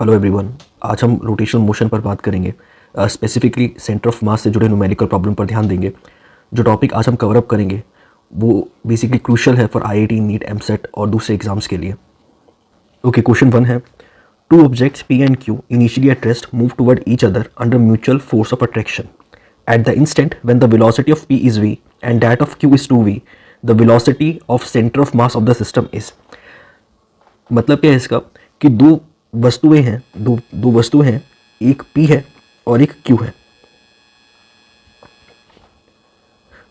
Hello everyone. आज हम rotational motion पर बात करेंगे। स्पेसिफिकली सेंटर ऑफ मास से जुड़े न्यूमेरिकल प्रॉब्लम पर ध्यान देंगे। जो टॉपिक आज हम कवर अप करेंगे वो बेसिकली क्रूशियल है फॉर आईआईटी, नीट, एमसेट और दूसरे एग्जाम्स के लिए। ओके, क्वेश्चन 1 है, two objects P and Q initially at rest move toward each other under mutual force of attraction. At the instant when the velocity of P is v and that of Q is 2v, the velocity of centre of mass of the system is. मतलब क्या है इसका कि दो वस्तुएं हैं, एक P है और एक Q है।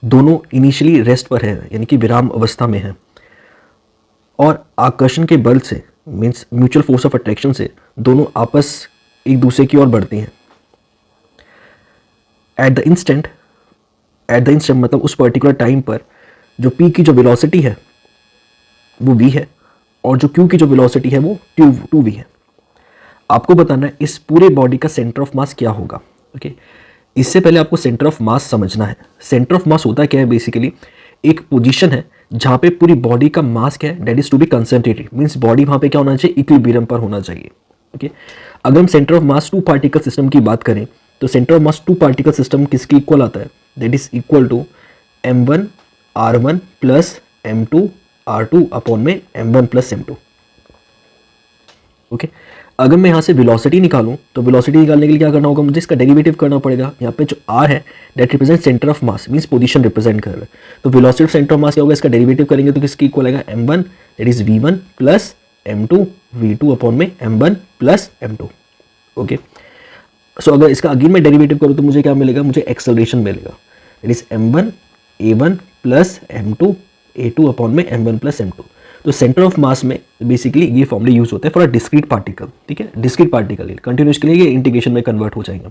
दोनों इनिशियली रेस्ट पर है, यानी कि विराम अवस्था में है, और आकर्षण के बल से means mutual force of attraction से दोनों आपस एक दूसरे की ओर बढ़ती हैं। एट द इंस्टेंट मतलब उस पर्टिकुलर टाइम पर जो P की जो वेलोसिटी है वो v है और जो Q की जो वेलोसिटी है वो 2v है। आपको बताना है इस पूरे बॉडी का सेंटर ऑफ मास क्या होगा। ओके, इससे पहले आपको सेंटर ऑफ मास समझना है। सेंटर ऑफ मास होता क्या है, बेसिकली एक पोजीशन है जहाँ पे पूरी बॉडी का मास क्या है, that is to be concentrated, means body वहाँ पे क्या होना चाहिए, इक्विलिब्रियम पर होना चाहिए। ओके, अगर हम centre of mass 2 particle system की बात करें तो centre of mass 2 particle system किसके इक्वल आता है, that is equal to m1 r1 plus m2 r2 upon में m1 प्लस m2। ओके, अगर मैं यहाँ से वेलोसिटी निकालूं तो वेलोसिटी निकालने के लिए क्या करना होगा, मुझे इसका डेरिवेटिव करना पड़ेगा। यहाँ पे जो r है that represent centre of mass, means position represent कर रहा है। तो वेलोसिटी ऑफ सेंटर ऑफ मास क्या होगा, इसका डेरिवेटिव करेंगे तो किसकी इक्वल आएगा, m1 that is v1 plus m2 v2 upon में m1 प्लस m2। ओके, सो अगर इसका अगेन मैं डेरिवेटिव करूँ तो मुझे क्या मिलेगा, मुझे एक्सेलरेशन मिलेगा, that is m1 a1 plus m2 a2 upon में m1 प्लस m2। तो सेंटर ऑफ मास में बेसिकली ये फॉर्मूले यूज होते हैं फॉर अ डिस्क्रीट पार्टिकल। ठीक है, डिस्क्रीट पार्टिकल कंटिन्यूस के लिए ये इंटीग्रेशन में कन्वर्ट हो जाएंगे।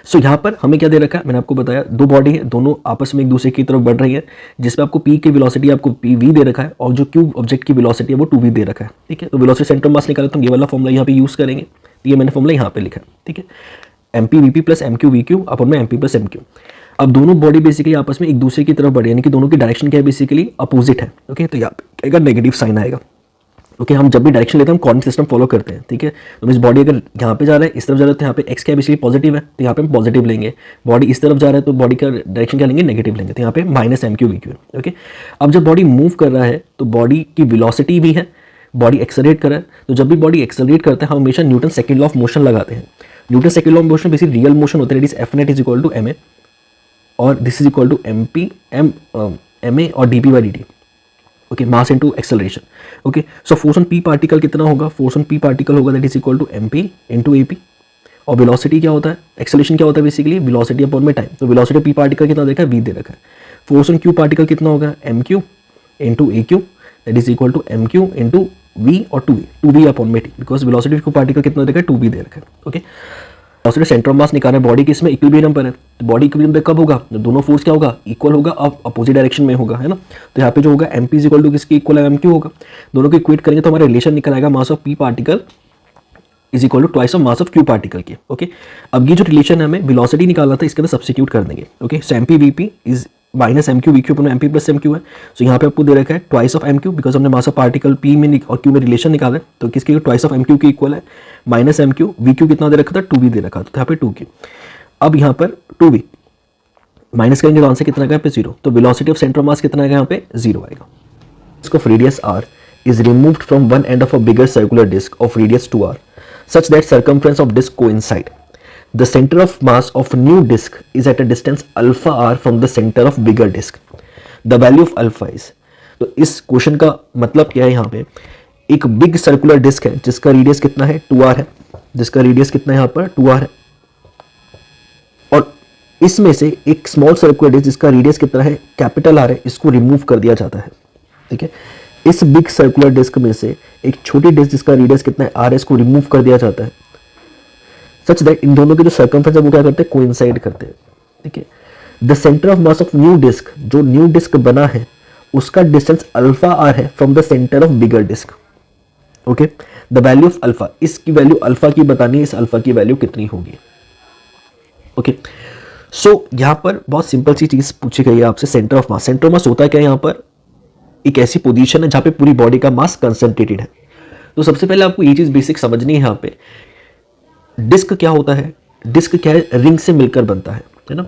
सो यहाँ पर हमें क्या दे रखा है, मैंने आपको बताया दो बॉडी है, दोनों आपस में एक दूसरे की तरफ बढ़ रही है, जिसपे आपको P की वेलोसिटी आपको PV दे रखा है और जो Q ऑब्जेक्ट की वेलोसिटी है वो 2v दे रखा है। ठीक है, तो वेलोसिटी सेंटर ऑफ मास निकाले तो हम ये वाला फॉर्मूला यहाँ पे यूज करेंगे। ये मैंने फॉर्मूला यहाँ पे लिखा है। ठीक है, MP प्लस MQ अपॉन में MP प्लस MQ। अब दोनों बॉडी बेसिकली आपस में एक दूसरे की तरफ बढ़ी, यानी कि दोनों की डायरेक्शन क्या है, बेसिकली अपोजिट है। ओके, तो यहाँ पे एक नेगेटिव साइन आएगा। ओके, हम जब भी डायरेक्शन लेते हैं हम कोऑर्डिनेट सिस्टम फॉलो करते हैं। ठीक है, तो इस बॉडी अगर यहाँ पे जा रहा है, इस तरफ जा रहा है, तो यहाँ पे एक्स क्या है, बेसिकली पॉजिटिव है, तो यहाँ पे हम पॉजिटिव लेंगे। बॉडी इस तरफ जा रहा है तो बॉडी का डायरेक्शन क्या लेंगे, नेगेटिव लेंगे, तो यहाँ पे माइनस MQ VQ है। ओके, अब जब बॉडी मूव कर रहा है तो बॉडी की वेलोसिटी भी है, बॉडी एक्सेलरेट कर रहा है। तो जब भी बॉडी एक्सेलरेट करता है हम हमेशा Newton second law of motion लगाते हैं। Newton second law of motion basically real motion होता है, that is F net is equal to ma और this is equal to ma और dp by dt। Okay, mass into acceleration. Okay, so force on p particle कितना होगा, force on p particle होगा that is equal to mp into ap। और velocity क्या होता है, acceleration क्या होता है, बेसिकली वेलोसिटी अपॉन में टाइम। तो वेलोसिटी p पार्टिकल कितना देखा है, v दे रखा है। फोर्स ऑन q पार्टिकल कितना होगा, mq into aq that is equal to mq into v और 2v अपॉन में t, because velocity q particle कितना देखा है, 2v दे रखा है। Okay, velocity centre of mass निकालना है, बॉडी की इसमें इक्विलिब्रियम पर है। तो बॉडी इक्विलिब्रियम पे कब होगा, जब दोनों फोर्स क्या होगा, इक्वल होगा, अब अपोजिट डायरेक्शन में होगा, है ना। तो यहाँ पे जो होगा mp इज इक्वल टू किसकी इक्वल है, mq होगा। दोनों को इक्वेट करेंगे तो हमारा रिलेशन निकल आएगा mass of p particle is equal to twice of mass of q particle के। ओके, अब ये जो रिलेशन है हमें वेलोसिटी निकालना था, इसके अंदर सब्स्टिट्यूट कर देंगे। Okay, so mp vp is minus MQ VQ अपने MP प्लस MQ है। सो यहाँ पे आपको दे रखा है ट्वाइस ऑफ MQ, बिकॉज हमने मास ऑफ पार्टिकल P में और Q में रिलेशन निकाला है, तो किसके ट्वाइस ऑफ MQ की इक्वल है, माइनस MQ VQ कितना दे रखा था, 2v दे रखा था, तो यहाँ पे 2q। अब यहाँ पर 2v माइनस करेंगे तो आंसर कितना आएगा, पे 0। तो velocity of centre of mass कितना आएगा, यहाँ पे 0 आएगा। Disc of radius r is removed from one end of a bigger circular disk of radius 2r such that circumference of disk coincide. The center of mass of new disk is at a distance alpha r from the center of bigger disk. The value of alpha is, तो इस question का मतलब क्या है, यहाँ पे एक big circular disc है जिसका रेडियस कितना है, 2r है, जिसका रेडियस कितना है यहाँ पर 2r है, और इसमें से एक स्मॉल सर्कुलर डिस्क जिसका रेडियस कितना है, कैपिटल R है, इसको रिमूव कर दिया जाता है। ठीक है, इस बिग सर्कुलर डिस्क में से एक छोटी डिस्क जिसका रेडियस कितना है, r है, इसको रिमूव कर दिया जाता है, सच दैट इन दोनों के जो सर्कमफ्रेंस है वो क्या करते हैं, कोइंसाइड करते हैं। ठीक है, the centre of mass of new disc, जो न्यू डिस्क बना है उसका डिस्टेंस अल्फा r है from the centre of bigger disc. Okay, the value of alpha, इसकी वैल्यू अल्फा की बतानी है, इस अल्फा की वैल्यू कितनी होगी। ओके, सो यहाँ पर बहुत सिंपल सी चीज पूछी गई है आपसे, centre of mass. Centre of मास होता है क्या, यहाँ पर एक ऐसी पोजीशन है जहां पे पूरी बॉडी का मास कंसंट्रेटेड है। तो सबसे पहले आपको ये चीज़ बेसिक समझनी है यहाँ पे, डिस्क क्या होता है, डिस्क क्या है, रिंग से मिलकर बनता है ना।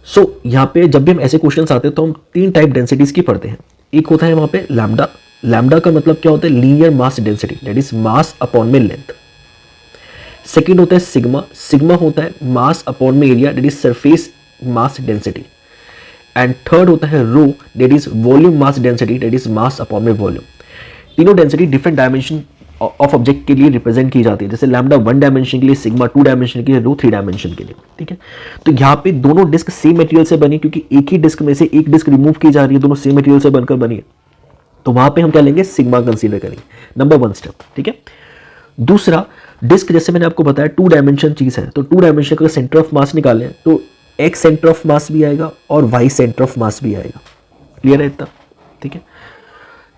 सो यहाँ पे जब भी हम ऐसे क्वेश्चन आते हैं तो हम 3 टाइप डेंसिटीज की पढ़ते हैं। एक होता है वहाँ पे लैम्डा, लैम्डा का मतलब क्या होता है, linear mass density, that is mass upon में लेंथ। सेकेंड होता है सिग्मा, सिग्मा होता है मास अपॉन में area, that is surface mass density. And third होता है rho, that is volume mass density, that is mass upon में volume. तीनों density different dimension of object के लिए रिप्रेजेंट की जाती है, जैसे लैम्डा 1 डायमेंशन के लिए, सिग्मा 2 डायमेंशन के लिए, रो 3 डायमेंशन के लिए, ठीक है। तो यहाँ पे दोनों डिस्क सेम मटेरियल से बनी, क्योंकि एक ही डिस्क में से एक डिस्क रिमूव की जा रही है, दोनों सेम मटेरियल से बनकर बनी है, तो वहां पे हम क्या लेंगे, सिग्मा कंसीडर करेंगे, नंबर 1 स्टेप, ठीक है। दूसरा, डिस्क जैसे मैंने आपको बताया 2 डायमेंशन चीज है, तो 2 डायमेंशन का सेंटर ऑफ मास निकालें तो एक्स सेंटर ऑफ मास भी आएगा और वाई सेंटर ऑफ मास भी आएगा। क्लियर है इतना, ठीक है।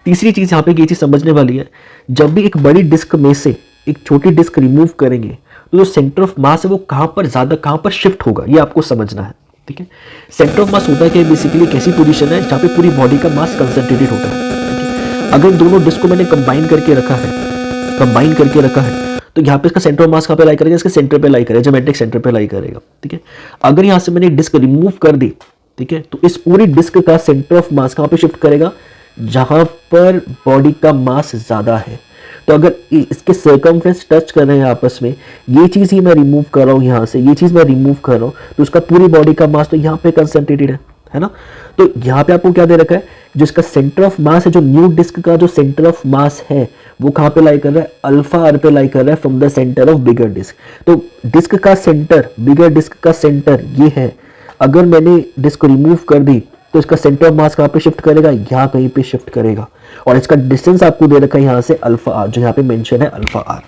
तीसरी चीज यहाँ पे ये चीज समझने वाली है, जब भी एक बड़ी डिस्क में से एक छोटी डिस्क रिमूव करेंगे तो जो सेंटर ऑफ मास है वो कहां पर ज्यादा, कहां पर शिफ्ट होगा, ये आपको समझना है, ठीक है। सेंटर ऑफ मास होता है कि बेसिकली एक ऐसी पोजीशन है जहां पे पूरी बॉडी का मास कंसंट्रेटेड होता है, ठीक है। अगर दोनों डिस्क को मैंने कंबाइन करके रखा है, तो यहाँ पे इसका सेंटर ऑफ मास कहां पे लाई करेगा, इसके सेंटर पे लाई करेगा, ज्योमेट्रिक सेंटर पे लाई करेगा, ठीक है। अगर यहाँ से मैंने डिस्क रिमूव कर दी, ठीक है, तो इस पूरी डिस्क का सेंटर ऑफ मास कहां पे शिफ्ट करेगा, जहां पर बॉडी का मास ज्यादा है। तो अगर इसके सर्कमफ्रेंस टच कर रहे हैं आपस में, ये चीज ही मैं रिमूव कर रहा हूं, यहां से ये चीज मैं रिमूव कर रहा हूं, तो उसका पूरी बॉडी का मास तो यहाँ पे कंसंट्रेटेड है ना। तो यहाँ पे आपको क्या दे रखा है, जो इसका सेंटर ऑफ मास है, जो न्यू डिस्क का जो सेंटर ऑफ मास है वो कहां पे लाई कर रहा है, अल्फा आर पे लाई कर रहा है from the centre of bigger disc. तो डिस्क का सेंटर, बिगर डिस्क का सेंटर ये है, अगर मैंने डिस्क रिमूव कर दी तो इसका सेंटर ऑफ मास कहां पे शिफ्ट करेगा, यहाँ कहीं पे शिफ्ट करेगा, और इसका डिस्टेंस आपको दे रखा है यहाँ से अल्फा आर, जो यहाँ पे मेंशन है अल्फा आर।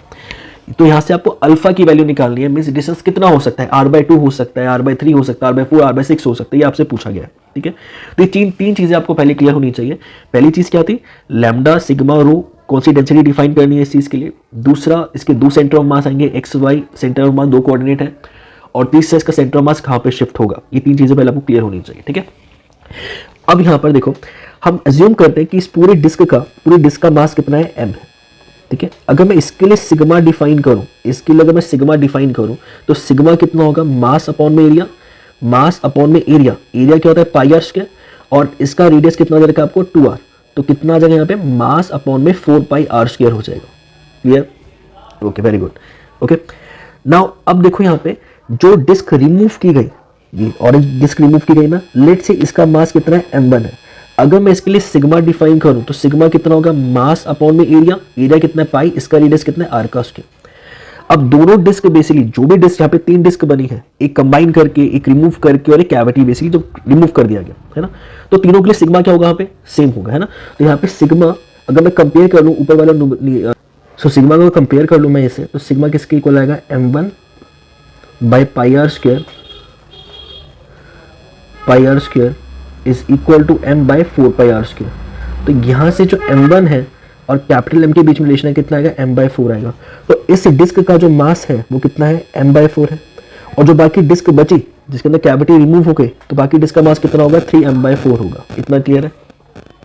तो यहाँ से आपको अल्फा की वैल्यू निकालनी है, मींस डिस्टेंस कितना हो सकता है, r/2 हो सकता है, r/3 हो सकता है, r/4, r/6 हो सकता है, ये आपसे पूछा गया है, ठीक है। तो ये तीन चीजें आपको पहले क्लियर होनी चाहिए। पहली चीज क्या थी, लैम्डा, सिग्मा, रो, कौन सी डेंसिटी डिफाइन करनी है इस चीज के लिए। दूसरा, इसके 2 सेंटर ऑफ मास आएंगे, x y centre of mass 2 coordinate है। और तीसरा, इसका सेंटर ऑफ मास कहाँ पे शिफ्ट होगा। ये 3 चीजें पहले आपको क्लियर होनी चाहिए, ठीक है। अब यहां पर देखो, हम अज्यूम करते हैं कि इस पूरी डिस्क का मास कितना है, m है, ठीक है। अगर मैं इसके लिए सिग्मा डिफाइन करूं, तो सिग्मा कितना होगा, मास अपॉन में एरिया, एरिया क्या होता है, पाई आर स्क्वायर, और इसका रेडियस कितना दे रखा है आपको, 2r, तो कितना आ जाएगा यहाँ पे, मास अपॉन में 4 पाई आर स्क्वायर हो जाएगा। Clear, okay, very good, okay. Now अब देखो यहाँ पे जो डिस्क रिमूव की गई, ये ऑरेंज डिस्क रिमूव की गई ना, लेट से इसका मास कितना है, m1 है। अगर मैं इसके लिए सिग्मा डिफाइन करूं तो सिग्मा कितना होगा, मास अपॉन में एरिया कितना है, पाई, इसका रेडियस कितना है, आर का स्क्वायर। अब दोनों डिस्क बेसिकली, जो भी डिस्क यहाँ पे 3 डिस्क बनी है, एक कंबाइन करके, एक रिमूव करके, और एक कैविटी बेसिकली जो रिमूव कर दिया गया है ना, तो तीनों के लिए सिग्मा क्या होगा, यहाँ पे सेम होगा, है ना। तो यहाँ पे सिग्मा अगर मैं कंपेयर कर लूँ ऊपर वाला, सो सिग्मा को कंपेयर कर लूँ मैं इसे, तो सिग्मा किसके इक्वल आएगा, m1 by pi r square is equal to m by 4 pi r square. तो यहाँ से जो m1 है और कैपिटल M के बीच में रिलेशन है, कितना आएगा, m बाई 4 आएगा। तो इस डिस्क का जो मास है वो कितना है, m बाई 4 है, और जो बाकी डिस्क बची जिसके अंदर कैविटी रिमूव हो गई, तो बाकी डिस्क का मास कितना होगा, 3m बाई 4 होगा। इतना क्लियर है,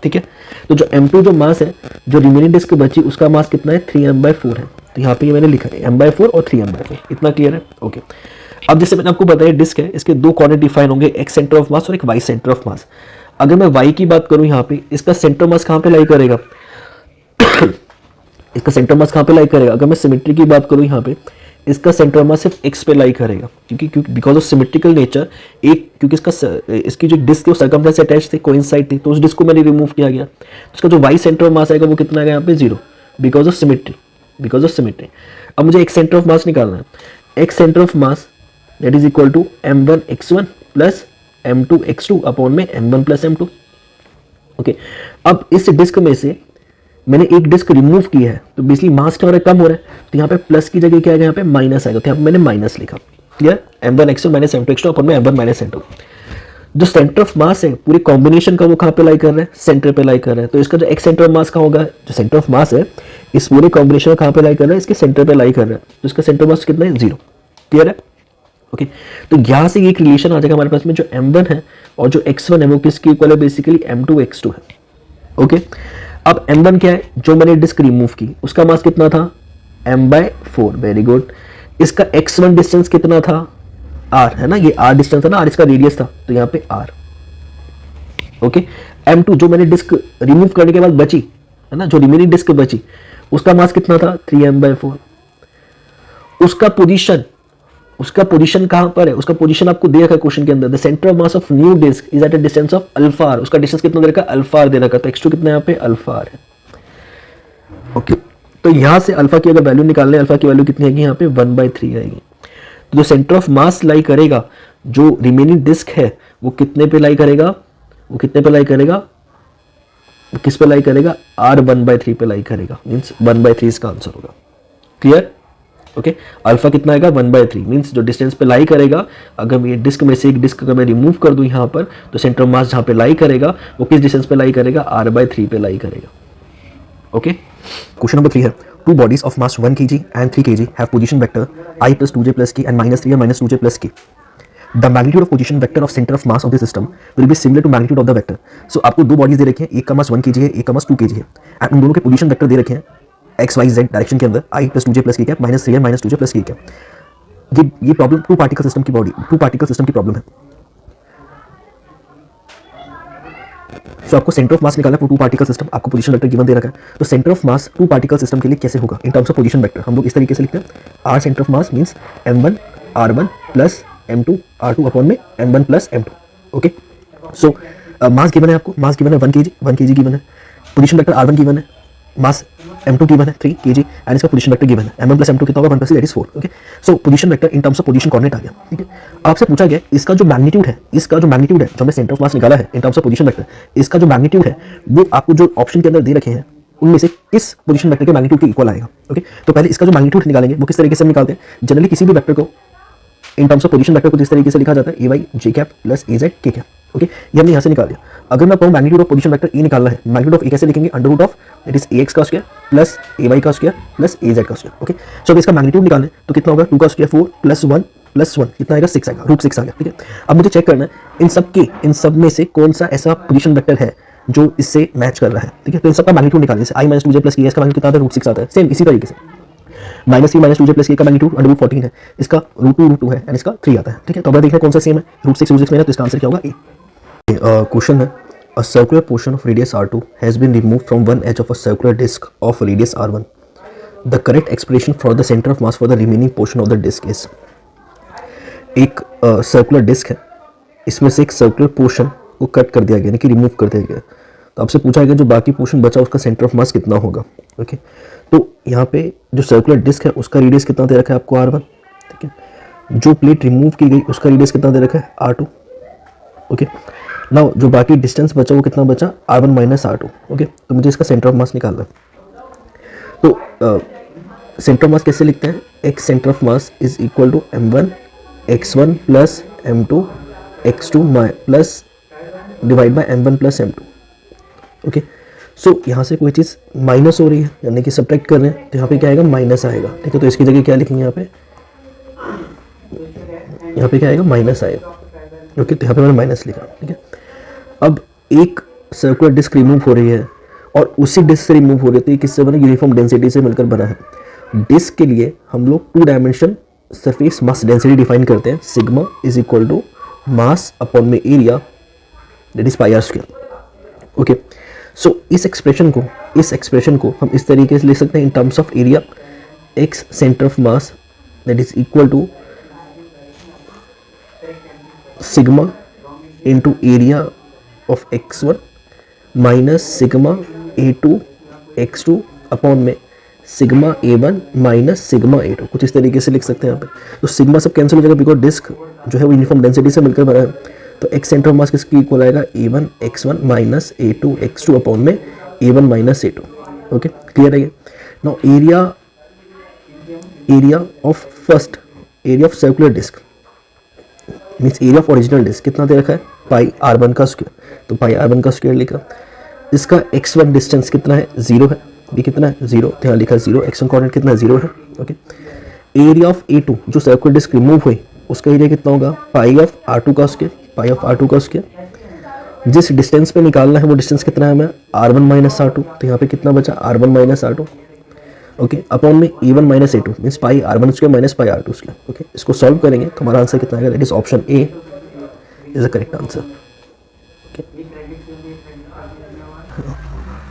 ठीक है। तो जो m2 जो मास है, जो रिमेनिंग डिस्क बची उसका मास कितना है, 3m बाई 4 है। तो यहाँ पे ये मैंने लिखा है m बाई 4 और 3m बाई 4। इतना क्लियर है, ओके। अब जैसे मैंने आपको बताया डिस्क है, इसके 2 कॉर्नर डिफाइन होंगे, एक सेंटर ऑफ मास और एक वाई सेंटर ऑफ मास। अगर मैं वाई की बात करूं, यहाँ पे इसका सेंटर मास कहाँ पे लाई करेगा अगर मैं सिमेट्री की बात करूं, यहाँ पे इसका सेंटर मास सिर्फ एक्स पे लाई करेगा, क्योंकि बिकॉज ऑफ सिमेट्रिकल नेचर, क्योंकि इसकी जो डिस्क थी वो सर्कमफ्रेंस से अटैच थी, कोइंसाइड थी, तो उस डिस्क को मैंने रिमूव किया गया। इसका जो वाई सेंटर ऑफ मास आएगा वो कितना आएगा, यहाँ पे 0, बिकॉज ऑफ सिमेट्री। अब मुझे एक्स सेंटर ऑफ मास निकालना है। X centre of mass that is equal to m1 x1 plus m2 x2 upon में m1 प्लस m2, ओके। अब इस डिस्क में से मैंने एक डिस्क रिमूव की है, तो बेसिकली मास क्या हो रहा है, कम हो रहा है, तो यहाँ पे प्लस की जगह क्या आएगा, यहाँ पे माइनस आएगा, तो यहाँ पे मैंने माइनस लिखा। Clear, m1 x1 minus m2 x2 upon में m1 माइनस m2। जो सेंटर ऑफ मास है पूरी कॉम्बिनेशन का, वो कहाँ पे लाई कर रहा है, सेंटर पे लाई कर रहा है। तो इसका जो एक्स सेंटर ऑफ मास का होगा, जो सेंटर ऑफ मास है इस पूरे कॉम्बिनेशन कहाँ पे लाई कर रहा है, इसके सेंटर पे लाई कर रहा है, तो इसका सेंटर मास कितना है, 0। क्लियर है, ओके। तो यहाँ से एक रिलेशन आ जाएगा हमारे पास में, जो m1 है और जो x1 है वो किसके इक्वल है, बेसिकली m2 x2 है, ओके। अब m1 क्या है, जो मैंने डिस्क रिमूव की उसका मास कितना था, m/4, वेरी गुड। इसका x1 डिस्टेंस कितना था, r, है ना, ये r डिस्टेंस था ना, r इसका रेडियस था, तो यहाँ पे r, ओके। m2 जो मैंने डिस्क रिमूव करने के बाद बची, है ना, जो रिमेनिंग डिस्क बची उसका मास कितना था, 3m/4। उसका पोजीशन कहां पर है, उसका पोजीशन आपको दे रखा है क्वेश्चन के अंदर, the centre of mass of new disc is at a distance of alpha r, उसका डिस्टेंस कितना दे रखा है, अल्फा आर दे रखा है, तो x2 कितना यहाँ पे अल्फा आर है, ओके। तो यहां से अल्फा की अगर वैल्यू निकालने, अल्फा की वैल्यू कितनी आएगी यहाँ पे 1/3 आएगी। तो जो सेंटर ऑफ मास लाई करेगा, जो रिमेनिंग डिस्क है वो कितने पे लाई करेगा, वो कितने पे लाई करेगा, किस पे लाई करेगा, r 1/3 पे लाई करेगा, मीन्स 1/3 इसका आंसर होगा, क्लियर, ओके। अल्फा कितना आएगा, 1/3, मीन्स जो डिस्टेंस पे लाई करेगा, अगर ये डिस्क में से एक डिस्क अगर मैं रिमूव कर दूं यहाँ पर, तो सेंटर ऑफ मास जहाँ पे लाई करेगा वो किस डिस्टेंस पे लाई करेगा, r/3 पे लाई करेगा, ओके। क्वेश्चन नंबर 3 है, two bodies of mass 1 kg and 3 kg have position vector I + 2j + k and -3 and -2j + k. The magnitude of position vector of center of mass of the system will be similar to magnitude of the vector. So आपको दो bodies they रखे हैं, एक का मास 1 kg है, एक का मास 2 kg है, एंड उन दोनों के पोजीशन वेक्टर दे रखे हैं एक्स वाई जेड डायरेक्शन के अंदर, I + 2j + k कैप -3 है -2j + k कैप। ये प्रॉब्लम टू पार्टिकल सिस्टम की प्रॉब्लम है। तो आपको सेंटर ऑफ मास निकालना है टू पार्टिकल सिस्टम, आपको पोजीशन वेक्टर गिवन दे रखा है, तो centre of mass two particle system के लिए कैसे होगा, in terms of position vector हम लोग इस तरीके से लिखते हैं, r centre of mass means m1 r1 plus m2 r2 upon में m1 प्लस m2, ओके। सो मास गिवन है, आपको मास गिवन है 1 kg गिवन है, पोजीशन वेक्टर r1 गिवन है, मास m2 गिवन है 3 kg, एंड इसका पोजीशन वेक्टर गिवन है m1 plus m2 कितना होगा, 1 + 3 that is 4, okay. So position vector in terms of position coordinate आ गया, ठीक है। आपसे पूछा गया इसका जो मैग्नीट्यूड है, जो हमने सेंटर ऑफ मास निकाला है इन टर्म्स ऑफ पोजीशन वेक्टर, इसका जो मैग्नीट्यूड है वो आपको जो ऑप्शन के अंदर दे रखे हैं उनमें से किस पोजीशन वेक्टर के मैग्नीट्यूड के इक्वल आएगा, ओके। तो पहले इसका जो मैग्नीट्यूड निकालेंगे वो किस तरीके से हम निकालते हैं, जनरली किसी भी वेक्टर को इन टर्म्स ऑफ पोजीशन वेक्टर को इस तरीके से लिखा जाता है ay j cap plus az k cap, okay. ये हमने यहाँ से निकाल दिया। अगर मैं कहूँ magnitude of position vector A निकालना है, मैग्नीट्यूड ऑफ ए कैसे लिखेंगे, under of that is ax का स्क्वायर प्लस ay का स्क्वायर प्लस az का स्क्वायर, ओके। सो अब इसका मैग्नीट्यूड निकालना है तो कितना होगा, 2 का स्क्वायर 4 प्लस 1 कितना आएगा, 6 आएगा, √6 आ गया, ठीक है। अब मुझे चेक करना है इन सब में से कौन सा ऐसा पोजीशन वेक्टर है जो इससे मैच कर रहा है, ठीक है। तो इन सबका मैग्नीट्यूड निकालिए, जैसे I - 2j + k, इसका मैग्नीट्यूड कितना आता है, √6 आता है, सेम इसी तरीके से -3 - 2j + k का मैग्नीट्यूड √14 है, इसका √2 है एंड इसका 3 आता है, ठीक है। तो अब देखना कौन सा सेम है, √6 में है, तो इसका आंसर क्या होगा, ए। क्वेश्चन है, a circular portion of radius r2 has been removed from one edge of a circular disk of radius r1. The correct expression for the center of mass for the remaining portion of the disk is, एक circular disc है, इसमें से एक circular portion को cut कर दिया गया, यानी कि रिमूव कर दिया गया, तो आपसे पूछा गया जो बाकी पोर्शन बचा उसका सेंटर ऑफ मास कितना होगा, ओके। तो यहाँ पे जो सर्कुलर डिस्क है उसका रेडियस कितना दे रखा है आपको r1, ठीक है। जो प्लेट रिमूव की गई उसका रेडियस कितना दे रखा है r2, ओके। नाउ जो बाकी डिस्टेंस बचा वो कितना बचा, r1 - r2, ओके। तो मुझे इसका सेंटर ऑफ मास निकालना है, तो सेंटर ऑफ मास कैसे लिखते हैं, x centre of mass is equal to m1 x1 plus m2 x2 plus divide by m1 plus m2, okay. So यहाँ से कोई चीज़ माइनस हो रही है, यानी कि सब्ट्रैक्ट कर रहे हैं, तो यहाँ पे क्या आएगा, माइनस आएगा, ठीक है। तो इसकी जगह क्या लिखेंगे, यहाँ पे क्या आएगा, माइनस आएगा, ओके। तो यहाँ पे मैंने माइनस लिखा, ठीक है। अब एक सर्कुलर डिस्क रिमूव हो रही है और उसी डिस्क से रिमूव हो रही है, तो ये किससे बना, यूनिफॉर्म डेंसिटी से मिलकर बना है। डिस्क के लिए हम लोग 2 dimension surface mass density define करते हैं, sigma is equal to mass upon में area that is pi r square, okay. So इस एक्सप्रेशन को हम इस तरीके से लिख सकते हैं in terms of area, x centre of mass that is equal to sigma into area of x1 minus sigma a2 x2 upon में sigma a1 minus sigma a2, कुछ इस तरीके से लिख सकते हैं यहाँ पे। तो सिग्मा सब कैंसिल हो जाएगा बिकॉज डिस्क जो है वो यूनिफॉर्म डेंसिटी से मिलकर बना है, तो x सेंटर ऑफ मास किसकी इक्वल आएगा, a1 x1 minus a2 x2 upon में a1 minus a2, okay. Clear है ये। Now area of circular disc means area of original disc कितना दे रखा है, पाई r1 का स्क्वायर, तो पाई r1 का स्क्वायर लिखा। इसका x1 डिस्टेंस कितना है, 0 है, ये कितना है 0, तो यहाँ लिखा 0, x1 कोऑर्डिनेट कितना है 0 है, ओके। एरिया ऑफ a2 जो सर्कुलर डिस्क रिमूव हुई उसका एरिया कितना होगा, पाई ऑफ r2 का स्क्वायर, जिस डिस्टेंस पे निकालना है वो डिस्टेंस कितना है हमें r1 माइनस r2, तो यहाँ पे कितना बचा r1 minus r2, okay, upon में e1 minus a2 means pi r1 square minus pi r2 square, okay. इसको सॉल्व करेंगे तो हमारा आंसर कितना आएगा, that is option A is the correct answer.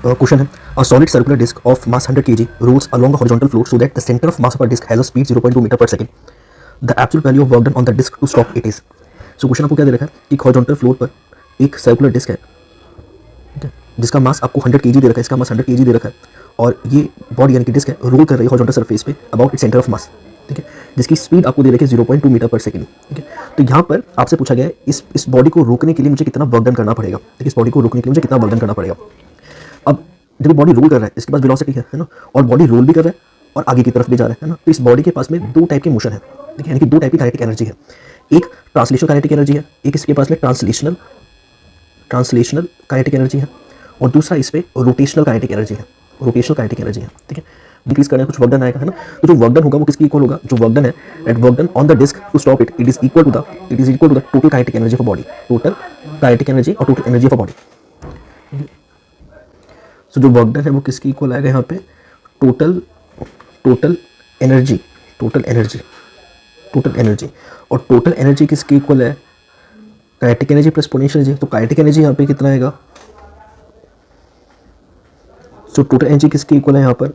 Question है a solid circular disc of mass 100 kg rolls along the horizontal floor so that the centre of mass of a disc has a speed 0.2 metre per second, the absolute value of work done on the disc to stop it is. So question आपको क्या दे रखा है, एक horizontal floor पर एक circular disc है, ठीक है, जिसका मास आपको 100 kg दे रखा है, इसका मास 100 kg दे रखा है, और ये बॉडी यानी कि डिस्क है रोल कर रही है हॉरिजॉन्टल सरफेस पे अबाउट इट सेंटर ऑफ मास, ठीक है, जिसकी स्पीड आपको दे रखी है 0.2 मीटर पर सेकंड, ठीक है। तो यहाँ पर आपसे पूछा गया है इस बॉडी को रोकने के लिए मुझे कितना वर्क डन करना पड़ेगा, ठीक है, इस बॉडी को रोकने के लिए मुझे कितना वर्क डन करना पड़ेगा। अब जब बॉडी रोल कर रहा है इसके पास वेलोसिटी है ना, और बॉडी रोल भी कर रहा है और आगे की तरफ भी जा रहा है ना, तो इस बॉडी के पास में दो टाइप के मोशन है, ठीक है, यानी कि दो टाइप की काइनेटिक एनर्जी है, एक ट्रांसलेशनल काइनेटिक एनर्जी है, एक इसके पास में ट्रांसलेशनल काइनेटिक एनर्जी है, और दूसरा इस पे रोटेशनल काइनेटिक एनर्जी है, ठीक है। डिक्रीज करने कुछ वर्क डन आएगा है ना, तो जो वर्क डन होगा वो किसकी इक्वल होगा, जो वर्क डन है that work done on the disc to stop it is equal to the total kinetic energy of body, total kinetic energy और total energy of body. So जो work done है वो किसकी equal आएगा यहाँ पे, total energy, और total energy किसकी इक्वल है, kinetic energy plus potential energy. तो काइनेटिक एनर्जी यहाँ पे कितना आएगा, सो टोटल एनर्जी किसकी इक्वल है यहाँ पर,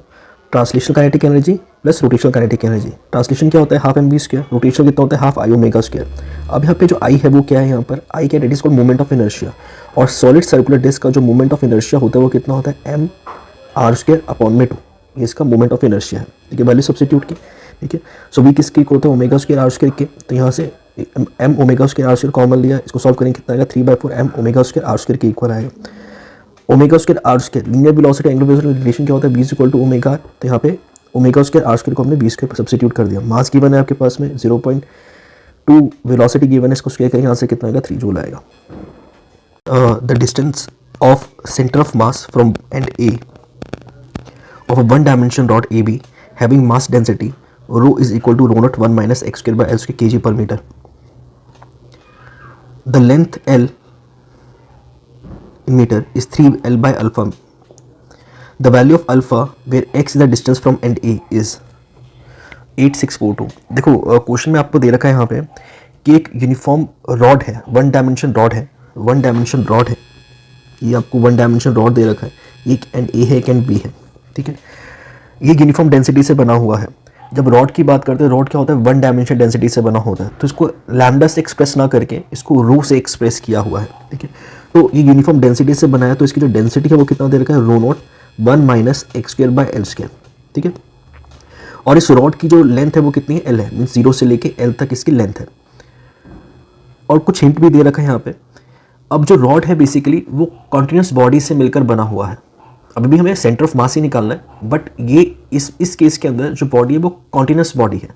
translational kinetic energy plus rotational kinetic energy. Translation क्या होता है हाफ mv स्क्वायर, रोटेशनल कितना होता है हाफ i ओमेगा स्क्वायर। अब यहाँ पे जो आई है वो क्या है, यहाँ पर आई क्या है, that is called moment of inertia, और सॉलिड सर्कुलर डिस्क का जो मोमेंट ऑफ इनर्शिया होता है वो कितना होता है m r स्क्वायर अपॉन में 2, ये इसका मोमेंट ऑफ इनर्शिया है, ठीक है, वैल्यू सब्स्टिट्यूट की, ठीक है। सो वी किसकी इक्वल होता है ओमेगा स्क्वायर आर स्क्वायर के, तो यहाँ से m omega square r square common लिया, इसको सॉल्व करेंगे कितना आएगा 3/4 m omega square r square के इक्वल आएगा। Omega square r square linear velocity angular velocity relation क्या होता है, v इक्वल टू ओमेगा, तो यहाँ पे ओमेगा स्क्वायर आर स्क्वायर को हमने v स्क्वायर पर सब्स्टिट्यूट कर दिया। मास गिवन है आपके पास में 0.2, वेलोसिटी गिवन है, इसको स्क्वायर करेंगे यहाँ से कितना आएगा 3 जूल आएगा। The distance of centre of mass from end A of a one dimension rod A B having mass density rho is equal to rho naught 1 minus x square by L square K G per metre. The length L in meter is 3l by alpha. The value of alpha where x is the distance from end A is 8642। देखो question में आपको दे रखा है यहाँ पे कि एक uniform rod है, वन डायमेंशन रॉड है, ये आपको वन डायमेंशन रॉड दे रखा है, एक एंड ए है एक एंड बी है, ठीक है, ये यूनिफॉर्म डेंसिटी से बना हुआ है। जब रॉड की बात करते हैं, रॉड क्या होता है वन डायमेंशन डेंसिटी से बना होता है, तो इसको लैम्डा से एक्सप्रेस ना करके इसको रो से एक्सप्रेस किया हुआ है, ठीक है। तो ये यूनिफॉर्म डेंसिटी से बनाया, तो इसकी जो डेंसिटी है वो कितना दे रखा है rho naught 1 minus x square by L square, ठीक है। और इस रॉड की जो लेंथ है वो कितनी है एल है, मीन्स 0 से लेके एल तक इसकी लेंथ है, और कुछ हिंट भी दे रखा है यहाँ पे। अब जो रॉड है बेसिकली वो कॉन्टिन्यूस बॉडी से मिलकर बना हुआ है, अभी भी हमें सेंटर ऑफ मास ही निकालना है, बट ये इस केस के अंदर जो बॉडी है वो कॉन्टिन्यूस बॉडी है,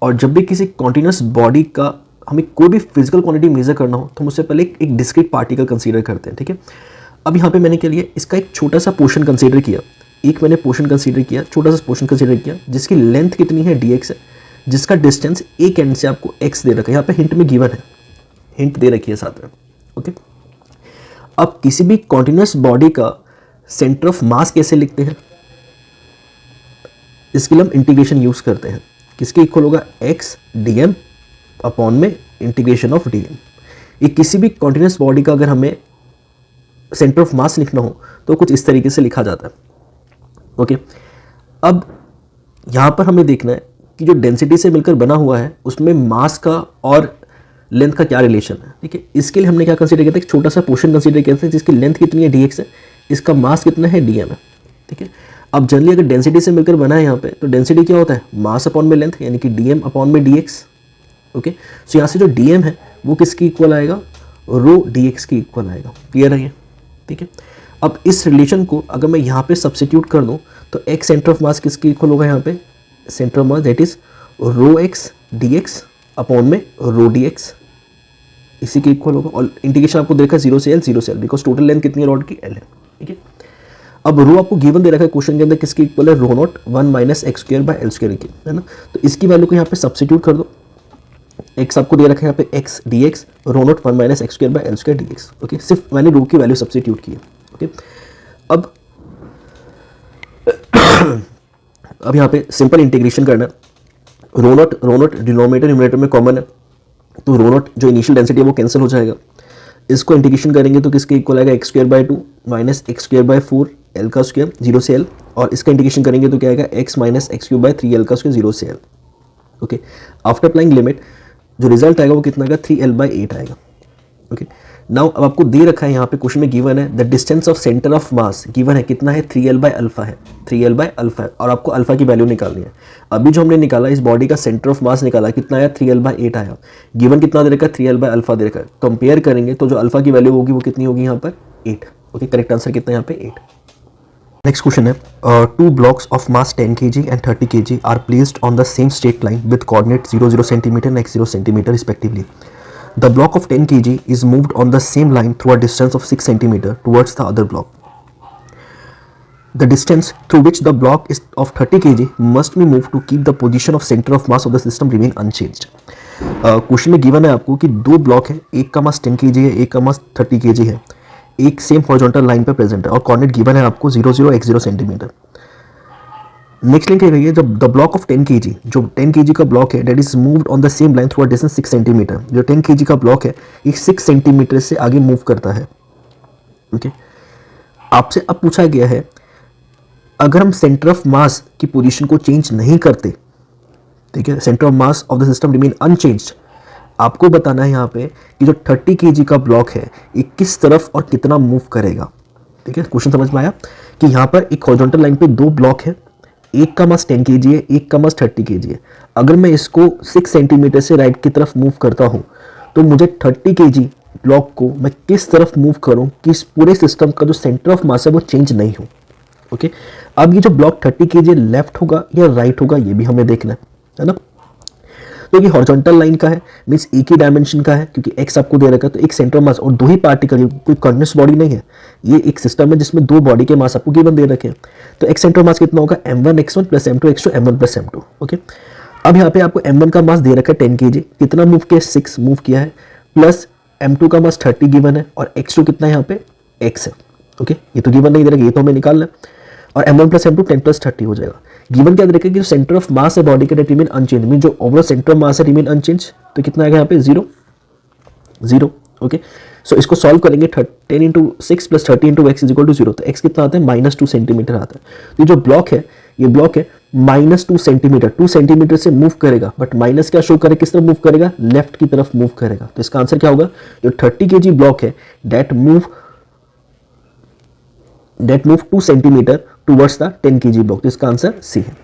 और जब भी किसी कॉन्टिन्यूस बॉडी का हमें कोई भी फिजिकल क्वांटिटी मेजर करना हो तो हम उससे पहले एक डिस्क्रीट पार्टिकल कंसीडर करते हैं, ठीक है। अब यहाँ पे मैंने क्या लिया, इसका एक छोटा सा पोर्शन कंसीडर किया, छोटा सा पोर्शन कंसीडर किया जिसकी लेंथ कितनी है dx है, जिसका डिस्टेंस एक एंड से आपको x दे रखा है, यहाँ पे हिंट में गिवन है, हिंट दे रखी है साथ में, ओके। अब किसी भी कॉन्टिन्यूस बॉडी का सेंटर ऑफ मास कैसे लिखते हैं, इसके लिए हम इंटीग्रेशन यूज करते हैं, किसके इक्वल होगा x dm अपॉन में इंटीग्रेशन ऑफ dm। ये किसी भी कॉन्टिन्यूस बॉडी का अगर हमें सेंटर ऑफ मास लिखना हो तो कुछ इस तरीके से लिखा जाता है, ओके। अब यहाँ पर हमें देखना है कि जो डेंसिटी से मिलकर बना हुआ है उसमें मास का और लेंथ का क्या रिलेशन है, ठीक है। इसके लिए हमने क्या कंसीडर किया था, एक छोटा सा पोर्शन कंसीडर किया था जिसकी लेंथ कितनी है dx है, इसका मास कितना है dm है, ठीक है। अब जनरली अगर डेंसिटी से मिलकर बना है यहाँ पे, तो डेंसिटी क्या होता है मास अपॉन में लेंथ, यानी कि dm अपॉन में dx, ओके। सो यहाँ से जो dm है वो किसकी इक्वल आएगा, रो dx की इक्वल आएगा, क्लियर है ये, ठीक है। अब इस रिलेशन को अगर मैं यहाँ पे सब्स्टिट्यूट कर दूँ तो x सेंटर ऑफ मास किसकी इक्वल होगा, यहाँ पे centre of mass that is rho x dx upon में रो dx, इसी के इक्वल होगा। और इंटीग्रेशन आपको देखा 0 से l, बिकॉज टोटल लेंथ कितनी है रॉड की l है, ठीक है। अब रो आपको गिवन दे रखा है क्वेश्चन के अंदर, किसकी इक्वल है, rho naught 1 minus x square by L square की, है ना। तो इसकी वैल्यू को यहाँ पे सब्स्टिट्यूट कर दो, एक्स आपको दे रखा है यहाँ पे x d x, rho naught 1 minus x square by l square d x. Okay, सिर्फ मैंने रो की वैल्यू सब्सटीट्यूट की है। ओके, अब अब यहाँ पे सिंपल इंटीग्रेशन करना, रो नोट डिनोमिनेटर न्यूमरेटर में कॉमन है, तो रो नोट जो इनिशियल डेंसिटी है वो कैंसिल हो जाएगा। इसको इंटीग्रेशन करेंगे तो किसके इक्वल आएगा, x square by 2 minus x square by 4 L का स्क्वायर 0 से एल, और इसका इंटीग्रेशन करेंगे तो क्या आएगा, x minus x cube by 3 L का स्क्वायर 0 से L. Okay, after applying limit जो रिजल्ट आएगा वो कितना आएगा, 3l/8 आएगा। ओके, नाउ अब आपको दे रखा है यहाँ पे क्वेश्चन में गिवन है the distance of centre of mass given है कितना है, 3l/अल्फा है, 3l/अल्फा है, और आपको अल्फा की वैल्यू निकालनी है। अभी जो हमने निकाला इस बॉडी का सेंटर ऑफ मास निकाला कितना आया, 3l/8 आया। गिवन कितना दे रखा है, 3l/अल्फा दे रखा है। कंपेयर करेंगे तो जो अल्फा की वैल्यू होगी वो कितनी होगी यहाँ पर, 8। ओके, करेक्ट आंसर कितना है यहाँ पे, 8। नेक्स्ट क्वेश्चन है, 2 blocks of mass 10 kg and 30 kg are placed on the same straight line with coordinate 0 0 cm and x 0 cm respectively. The block of 10 kg is moved on the same line through a distance of 6 cm towards the other block. The distance through which the block is of 30 kg must be moved to keep the position of center of mass of the system remain unchanged. Question में given है आपको कि 2 block है, एक का मास 10 kg है, एक का मास 30 kg है, एक सेम हॉरिजॉन्टल लाइन पे प्रेजेंट है, और कोऑर्डिनेट गिवन है आपको 0 0 x 0 सेंटीमीटर। नेक्स्ट लिंक है जब द ब्लॉक ऑफ 10 kg, जो 10 kg का ब्लॉक है that is moved on the same line through a distance 6 centimetre. जो 10 kg का ब्लॉक है ये 6 सेंटीमीटर से आगे मूव करता है। ओके, आपसे अब पूछा गया है अगर हम सेंटर ऑफ मास की पोजीशन को चेंज नहीं करते, ठीक है, centre of mass of the system remain unchanged, आपको बताना है यहाँ पे कि जो 30 kg का ब्लॉक है ये किस तरफ और कितना मूव करेगा। ठीक है, क्वेश्चन समझ में आया कि यहाँ पर एक हॉरिजॉन्टल लाइन पे 2 ब्लॉक है, एक का मास 10 kg है, एक का मास 30 kg है। अगर मैं इसको 6 सेंटीमीटर से राइट की तरफ मूव करता हूँ तो मुझे 30 kg ब्लॉक को मैं किस तरफ मूव करूँ कि इस पूरे सिस्टम का जो सेंटर ऑफ मास है वो चेंज नहीं हो। ओके, अब ये जो ब्लॉक 30 kg लेफ्ट होगा या राइट होगा ये भी हमें देखना है ना। तो ये हॉरिजॉन्टल लाइन का है, मींस एक ही डायमेंशन का है, क्योंकि एक्स आपको दे रखा है, तो एक सेंटर मास और 2 ही पार्टिकल, कोई कंटिन्यूस बॉडी नहीं है, ये एक सिस्टम है जिसमें 2 बॉडी के मास आपको गिवन दे रखे हैं। तो एक्स सेंटर मास कितना होगा, m1x1 plus m2 m1 plus m2। Okay, अब यहाँ पे आपको m1 का मास दे रखा है 10 kg, कितना मूव किया, 6 मूव किया है, प्लस m2 का मास 30 गिवन है, और x2 कितना है यहाँ पे, x है। ओके, ये तो गिवन नहीं दे रखा, ये तो हमें निकालना है, और m1 प्लस m2 10 प्लस 30 हो जाएगा। गिवन क्या देखें कि जो सेंटर ऑफ मास है बॉडी का रिमेन अनचेंज, मीन जो ओवरऑल सेंटर ऑफ मास है रिमेन अनचेंज, तो कितना आएगा यहाँ पे 0 0। ओके, सो इसको सॉल्व करेंगे 10 into 6 plus 30 into x is equal to 0, तो एक्स कितना आता है, -2 सेंटीमीटर आता है। तो ये जो ब्लॉक है ये ब्लॉक है -2 सेंटीमीटर, 2 सेंटीमीटर से मूव करेगा, बट माइनस क्या शो करेगा, किस तरफ मूव करेगा, लेफ्ट की तरफ मूव करेगा। तो इसका आंसर क्या होगा, जो 30 kg ब्लॉक है that move 2 centimetre towards the 10 kg block. तो इसका आंसर सी है।